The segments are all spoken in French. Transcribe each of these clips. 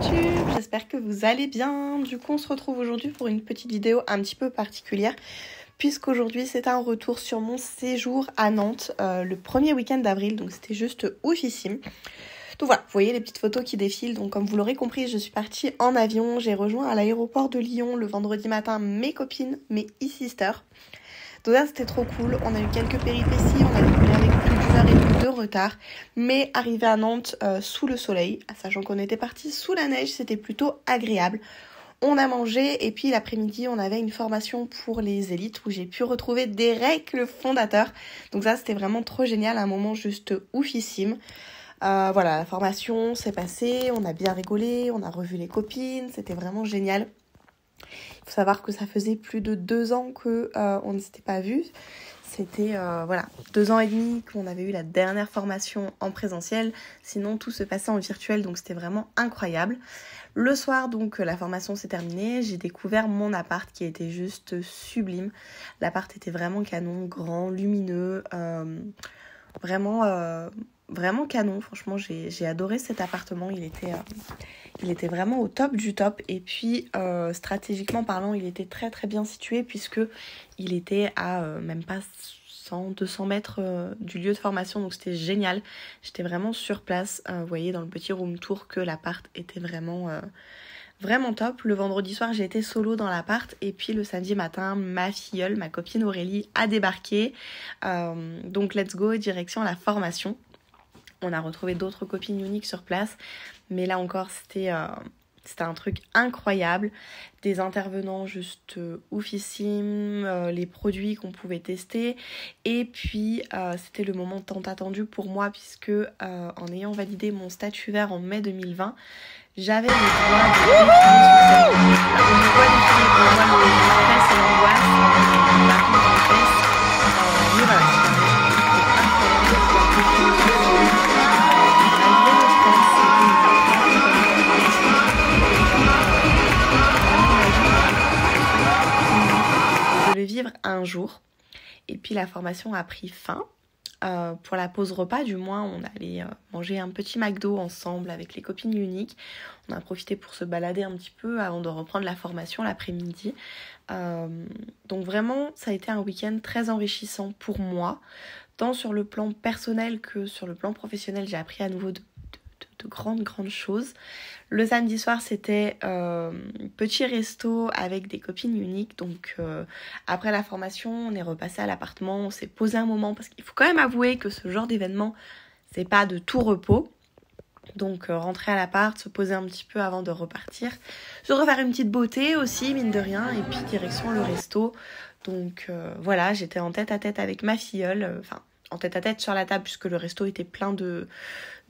YouTube, j'espère que vous allez bien. Du coup on se retrouve aujourd'hui pour une petite vidéo un petit peu particulière puisqu'aujourd'hui c'est un retour sur mon séjour à Nantes le premier week-end d'avril, donc c'était juste oufissime. Donc voilà, vous voyez les petites photos qui défilent, donc comme vous l'aurez compris, je suis partie en avion, j'ai rejoint à l'aéroport de Lyon le vendredi matin mes copines, mes e-sisters. Donc là c'était trop cool, on a eu quelques péripéties, on a décollé avec plus d'une heure et demie de retard, mais arrivé à Nantes sous le soleil, sachant qu'on était parti sous la neige, c'était plutôt agréable. On a mangé et puis l'après-midi on avait une formation pour les élites où j'ai pu retrouver Derek le fondateur. Donc ça c'était vraiment trop génial, un moment juste oufissime. Voilà, la formation s'est passée, on a bien rigolé, on a revu les copines, c'était vraiment génial. Il faut savoir que ça faisait plus de 2 ans qu'on ne s'était pas vus. C'était 2 ans et demi qu'on avait eu la dernière formation en présentiel. Sinon, tout se passait en virtuel, donc c'était vraiment incroyable. Le soir, donc, la formation s'est terminée. J'ai découvert mon appart qui était juste sublime. L'appart était vraiment canon, grand, lumineux, vraiment canon. Franchement, j'ai adoré cet appartement. Il était vraiment au top du top. Et puis, stratégiquement parlant, il était très très bien situé puisque il était à même pas 100-200 mètres du lieu de formation. Donc c'était génial. J'étais vraiment sur place. Vous voyez dans le petit room tour que l'appart était vraiment top. Le vendredi soir, j'ai été solo dans l'appart. Et puis le samedi matin, ma filleule, ma copine Aurélie, a débarqué. Donc let's go, direction la formation. On a retrouvé d'autres copines uniques sur place. Mais là encore, c'était un truc incroyable. Des intervenants juste oufissimes, les produits qu'on pouvait tester. Et puis, c'était le moment tant attendu pour moi puisque en ayant validé mon statut vert en mai 2020, j'avais le droit de défiler sur cette liste. On me voit défiler pour moi le stress et l'angoisse, la honte en test. Mais voilà, c'était incroyable de pouvoir défiler. Malgré le stress, de le vivre un jour. Et puis la formation a pris fin. Pour la pause repas, du moins, on allait manger un petit McDo ensemble avec les copines uniques. On a profité pour se balader un petit peu avant de reprendre la formation l'après-midi. Donc vraiment, ça a été un week-end très enrichissant pour moi, tant sur le plan personnel que sur le plan professionnel. J'ai appris à nouveau de grandes choses. Le samedi soir, c'était petit resto avec des copines uniques. Donc après la formation, on est repassé à l'appartement, on s'est posé un moment parce qu'il faut quand même avouer que ce genre d'événement, c'est pas de tout repos. Donc rentrer à l'appart, se poser un petit peu avant de repartir, se refaire une petite beauté aussi, mine de rien, et puis direction le resto. Donc voilà, j'étais en tête à tête avec ma filleule, en tête à tête sur la table puisque le resto était plein de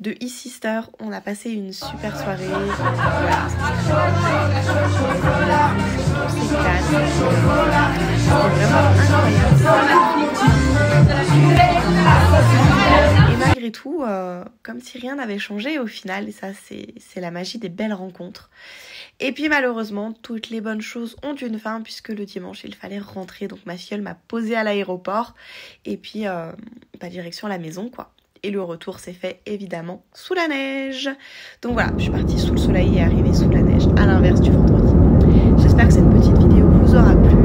e-sisters. On a passé une super soirée. Voilà. C'était vraiment incroyable. Et malgré tout, comme si rien n'avait changé au final, et ça c'est la magie des belles rencontres. Et puis malheureusement, toutes les bonnes choses ont une fin puisque le dimanche, il fallait rentrer. Donc ma filleule m'a posée à l'aéroport et puis direction la maison quoi. Et le retour s'est fait évidemment sous la neige. Donc voilà, je suis partie sous le soleil et arrivée sous la neige, à l'inverse du vendredi. J'espère que cette petite vidéo vous aura plu.